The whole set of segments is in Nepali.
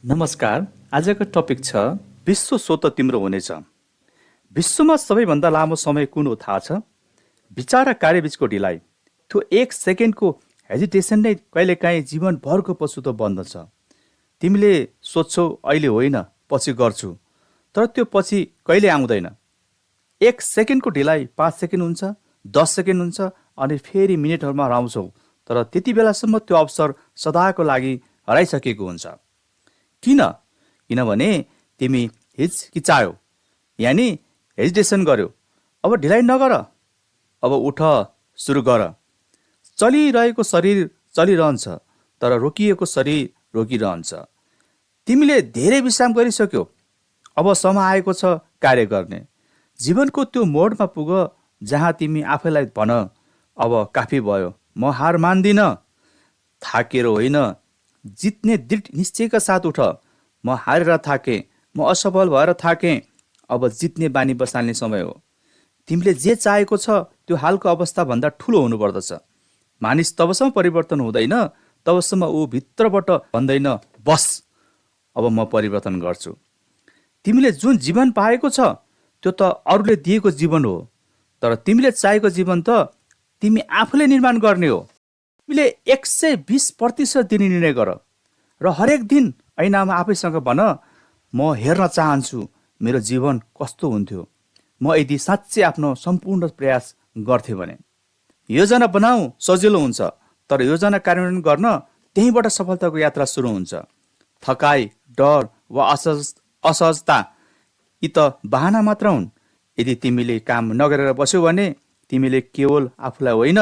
नमस्कार। आजको टपिक छ विश्व स्वत तिम्रो हुनेछ। विश्वमा सबैभन्दा लामो समय कुन हो थाहा छ? विचार र कार्यबीचको ढिलाइ। त्यो 1 सेकेन्डको हेजिटेसन नै कहिलेकाहीँ जीवनभरको पछुतो बन्दछ। तिमीले सोध्छौ अहिले होइन, पछि गर्छु, तर त्यो पछि कहिले आउँदैन। 1 सेकेन्डको ढिलाइ 5 सेकेन्ड हुन्छ, 10 सेकेन्ड हुन्छ, अनि फेरि मिनेटहरूमा हराउँछौ, तर त्यति बेलासम्म त्यो अवसर सदाको लागि हराइसकेको हुन्छ। किनभने तिमी हिचकिचायौ, यानि हेजिटेसन गर्यो। अब ढिलाइ नगर, अब उठ, सुरु गर। चलिरहेको शरीर चलिरहन्छ, तर रोकिएको शरीर रोकिरहन्छ। तिमीले धेरै विश्राम गरिसक्यो, अब समय आएको छ कार्य गर्ने। जीवनको त्यो मोडमा पुग जहाँ तिमी आफैलाई भन, अब काफी भयो, म हार मान्दिन। थाकेर होइन, जित्ने दृढ निश्चयका साथ उठ। म हारेर थाकेँ, म असफल भएर थाकेँ, अब जित्ने बानी बसाल्ने समय हो। तिमीले जे चाहेको छ त्यो हालको अवस्थाभन्दा ठुलो हुनुपर्दछ। मानिस तबसम्म परिवर्तन हुँदैन तबसम्म ऊ भित्रबाट भन्दैन, बस अब म परिवर्तन गर्छु। तिमीले जुन जीवन पाएको छ त्यो त अरूले दिएको जीवन हो, तर तिमीले चाहेको जीवन त तिमी आफूले निर्माण गर्ने हो। तिमीले 120% दिने निर्णय गर र हरेक दिन ऐनामा आफैसँग भन, म हेर्न चाहन्छु मेरो जीवन कस्तो हुन्थ्यो म यदि साँच्चै आफ्नो सम्पूर्ण प्रयास गर्थेँ भने। योजना बनाऊ सजिलो हुन्छ, तर योजना कार्यान्वयन गर्न त्यहीँबाट सफलताको यात्रा सुरु हुन्छ। थकाइ, डर वा असहजता यी त बहाना मात्र हुन्। यदि तिमीले काम नगरेर बस्यौ भने तिमीले केवल आफूलाई होइन,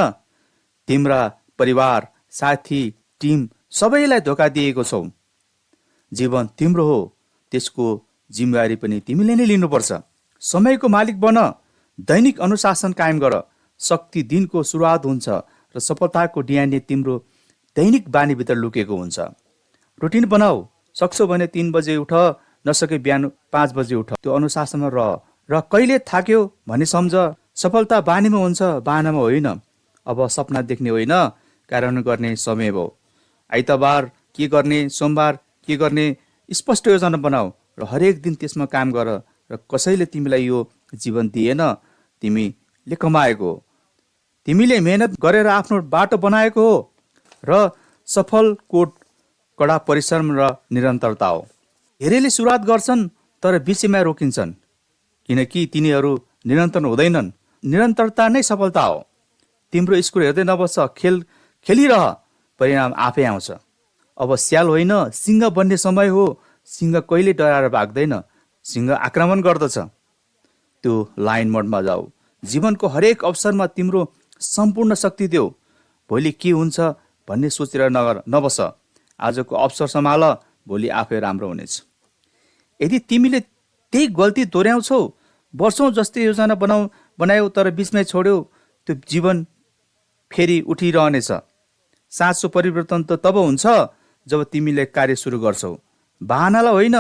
तिम्रा परिवार, साथी, टिम सबैलाई धोका दिएको छौ। जीवन तिम्रो हो, त्यसको जिम्मेवारी पनि तिमीले नै लिनुपर्छ। समयको मालिक बन, दैनिक अनुशासन कायम गर। शक्ति दिनको सुरुवात हुन्छ र सफलताको डिएनए तिम्रो दैनिक बानीभित्र लुकेको हुन्छ। रुटिन बनाऊ, सक्छौ भने 3 बजे उठ, नसके बिहान 5 बजे उठ। त्यो अनुशासनमा रह र कहिले थाक्यो भने सम्झ, सफलता बानीमा हुन्छ, बाहनामा होइन। अब सपना देख्ने होइन, कार्यान्वयन गर्ने समय हो। आइतबार के गर्ने, सोमबार के गर्ने, स्पष्ट योजना बनाऊ र हरेक दिन त्यसमा काम गर। र कसैले तिमीलाई यो जीवन दिएन, तिमीले कमाएको हो। तिमीले मेहनत गरेर आफ्नो बाटो बनाएको हो र सफल कोड कडा परिश्रम र निरन्तरता हो। धेरैले सुरुवात गर्छन् तर बिचमा रोकिन्छन्, किनकि तिनीहरू निरन्तर हुँदैनन्। निरन्तरता नै सफलता हो। तिम्रो स्कोर हेर्दै नबस्छ, खेलिरह, परिणाम आफै आउँछ। अब स्याल होइन, सिंह बन्ने समय हो। सिंह कहिले डराएर भाग्दैन, सिंह आक्रमण गर्दछ। त्यो लाइन मोडमा जाऊ। जीवनको हरेक अवसरमा तिम्रो सम्पूर्ण शक्ति देऊ। भोलि के हुन्छ भन्ने सोचेर नबस। आजको अवसर सम्हाल, भोलि आफै राम्रो हुनेछ। यदि तिमीले त्यही गल्ती दोहोऱ्याउँछौ, वर्षौँ जस्तै योजना बनायौ तर बिचमै छोड्यौ, त्यो जीवन फेरि उठिरहनेछ। साँचो परिवर्तन त तब हुन्छ जब तिमीले कार्य सुरु गर्छौ, बहानालाई होइन,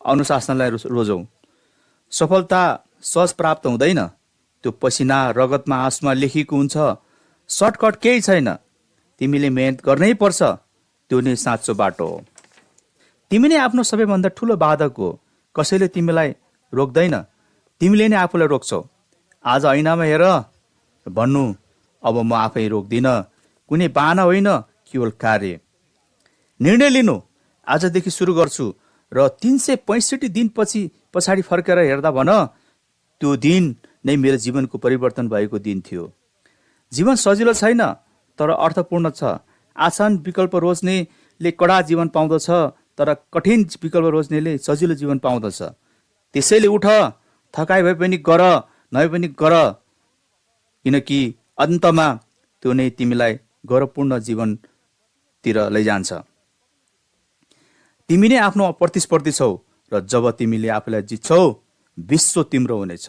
अनुशासनलाई रोजौ। सफलता सहज प्राप्त हुँदैन, त्यो पसिना, रगतमा, आँसुमा लेखिएको हुन्छ। सर्टकट केही छैन, तिमीले मेहनत गर्नै पर्छ, त्यो नै साँचो बाटो हो। तिमी नै आफ्नो सबैभन्दा ठुलो बाधक हो। कसैले तिमीलाई रोक्दैन, तिमीले नै आफूलाई रोक्छौ। आज ऐनामा हेर, भन्नु, अब म आफै रोक्दिन। कुनै बहाना होइन, केवल कार्य। निर्णय लिनु, आजदेखि सुरु गर्छु र 365 दिन पछाडि फर्केर हेर्दा भन, त्यो दिन नै मेरो जीवनको परिवर्तन भएको दिन थियो। जीवन सजिलो छैन तर अर्थपूर्ण छ। आसान विकल्प रोज्नेले कडा जीवन पाउँदछ, तर कठिन विकल्प रोज्नेले सजिलो जीवन पाउँदछ। त्यसैले उठ, थकाइ भए पनि गर, नभए पनि गर, किनकि अन्तमा त्यो नै तिमीलाई गौरवपूर्ण जीवनतिर लैजान्छ। तिमी नै आफ्नो प्रतिस्पर्धी छौ र जब तिमीले आफूलाई जित्छौ, विश्व तिम्रो हुनेछ।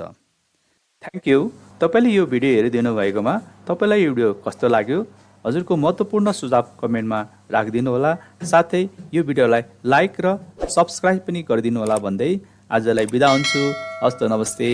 Thank you. तपाईँले यो भिडियो हेरिदिनु भएकोमा तपाईँलाई यो भिडियो कस्तो लाग्यो हजुरको महत्त्वपूर्ण सुझाव कमेन्टमा राखिदिनु होला। साथै यो भिडियोलाई लाइक र सब्सक्राइब पनि गरिदिनु होला भन्दै आजलाई बिदा हुन्छु। हस्त, नमस्ते।